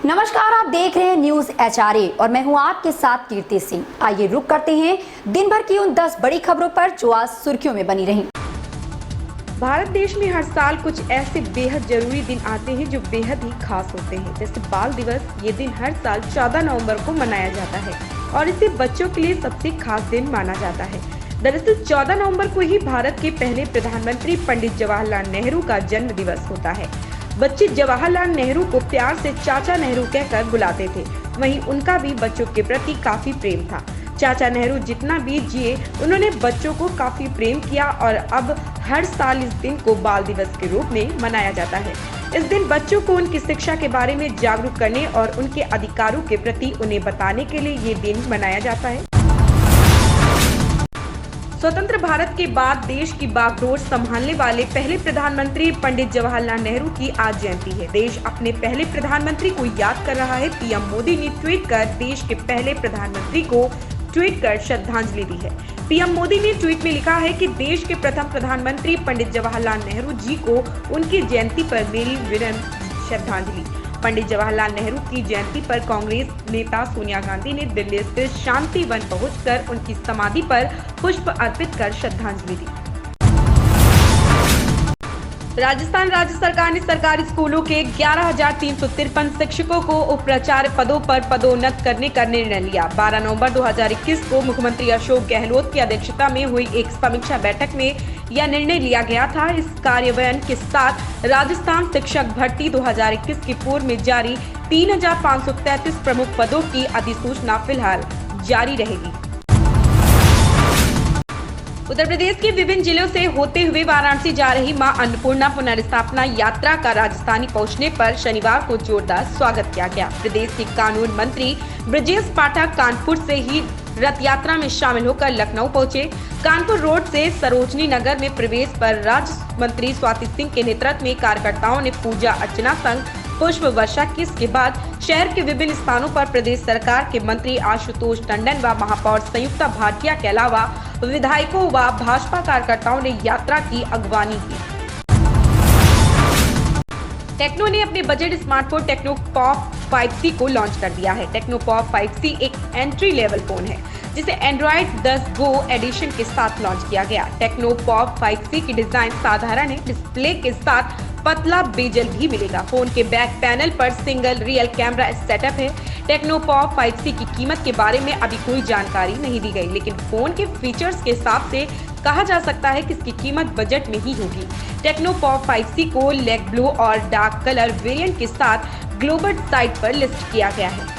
नमस्कार, आप देख रहे हैं न्यूज एचआरए और मैं हूं आपके साथ कीर्ति सिंह। आइए रुक करते हैं दिन भर की उन 10 बड़ी खबरों पर जो आज सुर्खियों में बनी रहीं। भारत देश में हर साल कुछ ऐसे बेहद जरूरी दिन आते हैं जो बेहद ही खास होते हैं। जैसे बाल दिवस। ये दिन हर साल 14 नवंबर को मनाया जाता है और इसे बच्चों के लिए सबसे खास दिन माना जाता है। दरअसल 14 नवंबर को ही भारत के पहले प्रधानमंत्री पंडित जवाहरलाल नेहरू का जन्म दिवस होता है। बच्चे जवाहरलाल नेहरू को प्यार से चाचा नेहरू कहकर बुलाते थे। वहीं उनका भी बच्चों के प्रति काफी प्रेम था। चाचा नेहरू जितना भी जिए, उन्होंने बच्चों को काफी प्रेम किया और अब हर साल इस दिन को बाल दिवस के रूप में मनाया जाता है। इस दिन बच्चों को उनकी शिक्षा के बारे में जागरूक करने और उनके अधिकारों के प्रति उन्हें बताने के लिए ये दिन मनाया जाता है। स्वतंत्र भारत के बाद देश की बागडोर संभालने वाले पहले प्रधानमंत्री पंडित जवाहरलाल नेहरू की आज जयंती है। देश अपने पहले प्रधानमंत्री को याद कर रहा है। पीएम मोदी ने ट्वीट कर देश के पहले प्रधानमंत्री को ट्वीट कर श्रद्धांजलि दी है। पीएम मोदी ने ट्वीट में लिखा है कि देश के प्रथम प्रधानमंत्री पंडित जवाहरलाल नेहरू जी को उनकी जयंती पर मेरी विनम्र श्रद्धांजलि। पंडित जवाहरलाल नेहरू की जयंती पर कांग्रेस नेता सोनिया गांधी ने दिल्ली स्थित शांति वन पहुंचकर उनकी समाधि पर पुष्प अर्पित कर श्रद्धांजलि दी। राजस्थान राज्य सरकार ने सरकारी स्कूलों के 11,353 शिक्षकों को उप प्राचार्य पदों पर पदोन्नत करने का निर्णय लिया। 12 नवंबर 2021 को मुख्यमंत्री अशोक गहलोत की अध्यक्षता में हुई एक समीक्षा बैठक में यह निर्णय लिया गया था। इस कार्यान्वयन के साथ राजस्थान शिक्षक भर्ती 2021 की पूर्व में जारी 3,533 प्रमुख पदों की अधिसूचना फिलहाल जारी रहेगी। उत्तर प्रदेश के विभिन्न जिलों से होते हुए वाराणसी जा रही मां अन्नपूर्णा पुनर्स्थापना यात्रा का राजस्थानी पहुंचने पर शनिवार को जोरदार स्वागत किया गया। प्रदेश के कानून मंत्री ब्रजेश पाठक कानपुर से ही रथ यात्रा में शामिल होकर लखनऊ पहुंचे। कानपुर रोड से सरोजनी नगर में प्रवेश पर राज्य मंत्री स्वाति सिंह के नेतृत्व में कार्यकर्ताओं ने पूजा अर्चना संग पुष्प वर्षा की। इसके बाद शहर के विभिन्न स्थानों पर प्रदेश सरकार के मंत्री आशुतोष टंडन व महापौर संयुक्ता भाटिया के अलावा विधायकों व भाजपा कार्यकर्ताओं ने यात्रा की अगवानी की। टेक्नो ने अपने budget smartphone techno pop 5C को लॉन्च कर दिया है। टेक्नो पॉप 5C एक एंट्री लेवल फोन है जिसे एंड्रॉइड 10 गो एडिशन के साथ लॉन्च किया गया। टेक्नो पॉप 5C की डिजाइन साधारण है। डिस्प्ले के साथ पतला बेजल भी मिलेगा। फोन के बैक पैनल पर सिंगल रियल कैमरा सेटअप है। टेक्नो पॉप 5C की कीमत के बारे में अभी कोई जानकारी नहीं दी गई, लेकिन फोन के फीचर्स के हिसाब से कहा जा सकता है कि इसकी कीमत बजट में ही होगी। टेक्नो पॉप 5C को लेग ब्लू और डार्क कलर वेरिएंट के साथ ग्लोबल साइट पर लिस्ट किया गया है।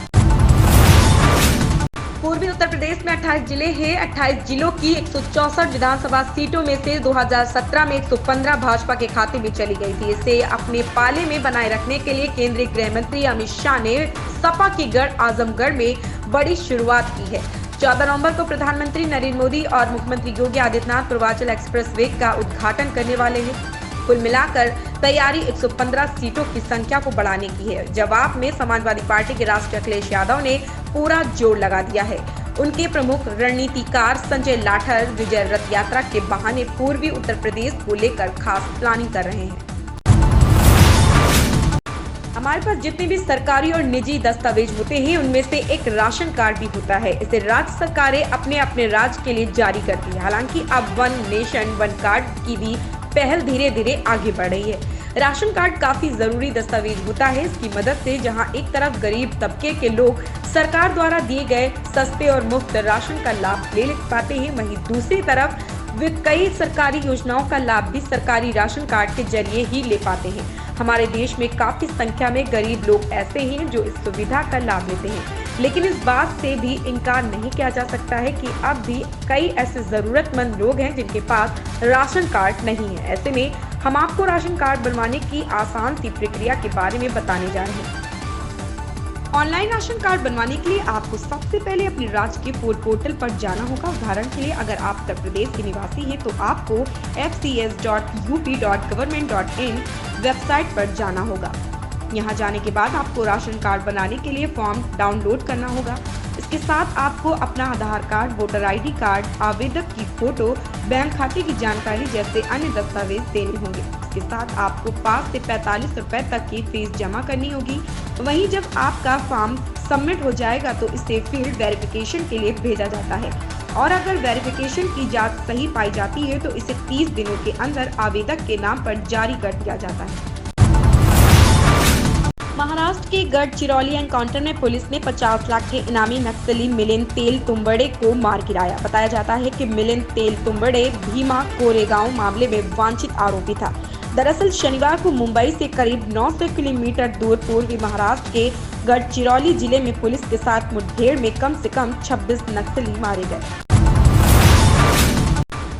पूर्वी उत्तर प्रदेश में 28 जिले हैं। 28 जिलों की 164 विधानसभा सीटों में से 2017 में 115 भाजपा के खाते में चली गई थी। इसे अपने पाले में बनाए रखने के लिए केंद्रीय गृह मंत्री अमित शाह ने सपा के गढ़ आजमगढ़ में बड़ी शुरुआत की है। 14 नवंबर को प्रधानमंत्री नरेंद्र मोदी और मुख्यमंत्री योगी आदित्यनाथ पूर्वांचल एक्सप्रेस वे का उद्घाटन करने वाले हैं। कुल मिलाकर तैयारी 115 सीटों की संख्या को बढ़ाने की है। जवाब में समाजवादी पार्टी के राष्ट्रीय अखिलेश यादव ने पूरा जोर लगा दिया है। उनके प्रमुख रणनीतिकार संजय लाठर विजय रथ यात्रा के बहाने पूर्वी उत्तर प्रदेश को लेकर खास प्लानिंग कर रहे हैं। हमारे पास जितने भी सरकारी और निजी दस्तावेज होते हैं उनमें से एक राशन कार्ड भी होता है। इसे राज्य सरकारें अपने अपने राज्य के लिए जारी करती है। हालांकि अब वन नेशन वन कार्ड की भी पहल धीरे धीरे आगे बढ़ रही है। राशन कार्ड काफी जरूरी दस्तावेज होता है। इसकी मदद से जहां एक तरफ गरीब तबके के लोग सरकार द्वारा दिए गए सस्ते और मुफ्त राशन का लाभ ले पाते हैं, वहीं दूसरी तरफ वे कई सरकारी योजनाओं का लाभ भी सरकारी राशन कार्ड के जरिए ही ले पाते हैं। हमारे देश में काफी संख्या में गरीब लोग ऐसे हैं जो इस सुविधा का लाभ लेते हैं, लेकिन इस बात से भी इनकार नहीं किया जा सकता है कि अब भी कई ऐसे जरूरतमंद लोग हैं जिनके पास राशन कार्ड नहीं है। ऐसे में हम आपको राशन कार्ड बनवाने की आसान सी प्रक्रिया के बारे में बताने जा रहे हैं। ऑनलाइन राशन कार्ड बनवाने के लिए आपको सबसे पहले अपने राज्य के पोर्टल पर जाना होगा। उदाहरण के लिए अगर आप उत्तर प्रदेश के निवासी हैं तो आपको fcs.up.government.in वेबसाइट पर जाना होगा। यहाँ जाने के बाद आपको राशन कार्ड बनाने के लिए फॉर्म डाउनलोड करना होगा। इसके साथ आपको अपना आधार कार्ड, वोटर ID कार्ड, आवेदक की फोटो, बैंक खाते की जानकारी जैसे अन्य दस्तावेज देने होंगे। इसके साथ आपको 5 से 45 रुपए तक की फीस जमा करनी होगी। वहीं जब आपका फॉर्म सबमिट हो जाएगा तो इसे फील्ड वेरिफिकेशन के लिए भेजा जाता है और अगर वेरिफिकेशन की जांच सही पाई जाती है तो इसे 30 दिनों के अंदर आवेदक के नाम पर जारी कर दिया जाता है। महाराष्ट्र के गढ़चिरौली एनकाउंटर में पुलिस ने 50 लाख के इनामी नक्सली मिलिंद तेल तुंबड़े को मार गिराया। बताया जाता है कि मिलिंद तेल तुंबड़े भीमा कोरेगांव मामले में वांछित आरोपी था। दरअसल शनिवार को मुंबई से करीब 900 किलोमीटर दूर पूर्वी महाराष्ट्र के गढ़चिरौली जिले में पुलिस के साथ मुठभेड़ में कम से कम 26 नक्सली मारे गए।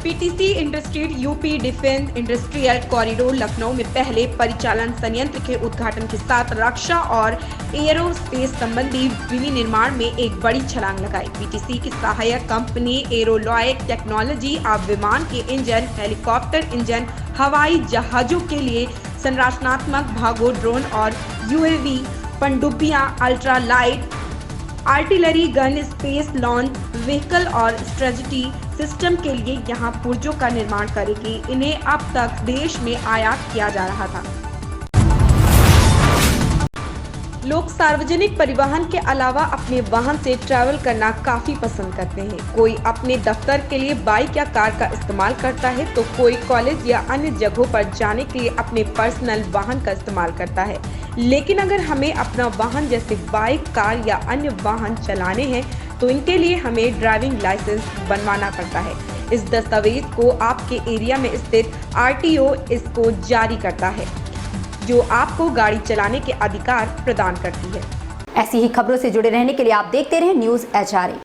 PTC industries UP defence industrial corridor Lucknow में पहले परिचालन संयंत्र के उद्घाटन के साथ रक्षा और एरोस्पेस संबंधी विनिर्माण में एक बड़ी छलांग लगाई। पीटीसी की सहायक कंपनी एरोलॉय टेक्नोलॉजी अब विमान के इंजन, हेलीकॉप्टर इंजन, हवाई जहाजों के लिए संरचनात्मक भागों, ड्रोन और यूएवी, पनडुब्बियां, ultra light artillery gun, space launch vehicle और स्ट्रेटजी सिस्टम के लिए यहां पुर्जों का निर्माण करेगी। इन्हें अब तक देश में आयात किया जा रहा था। लोग सार्वजनिक परिवहन के अलावा अपने वाहन से ट्रैवल करना काफी पसंद करते हैं। कोई अपने दफ्तर के लिए बाइक या कार का इस्तेमाल करता है तो कोई कॉलेज या अन्य जगहों पर जाने के लिए अपने पर्सनल वाहन का इस्तेमाल करता है। लेकिन अगर हमें अपना वाहन जैसे बाइक, कार या अन्य वाहन चलाने हैं तो इनके लिए हमें ड्राइविंग लाइसेंस बनवाना पड़ता है। इस दस्तावेज को आपके एरिया में स्थित RTO इसको जारी करता है, जो आपको गाड़ी चलाने के अधिकार प्रदान करती है। ऐसी ही खबरों से जुड़े रहने के लिए आप देखते रहें न्यूज़ HRA।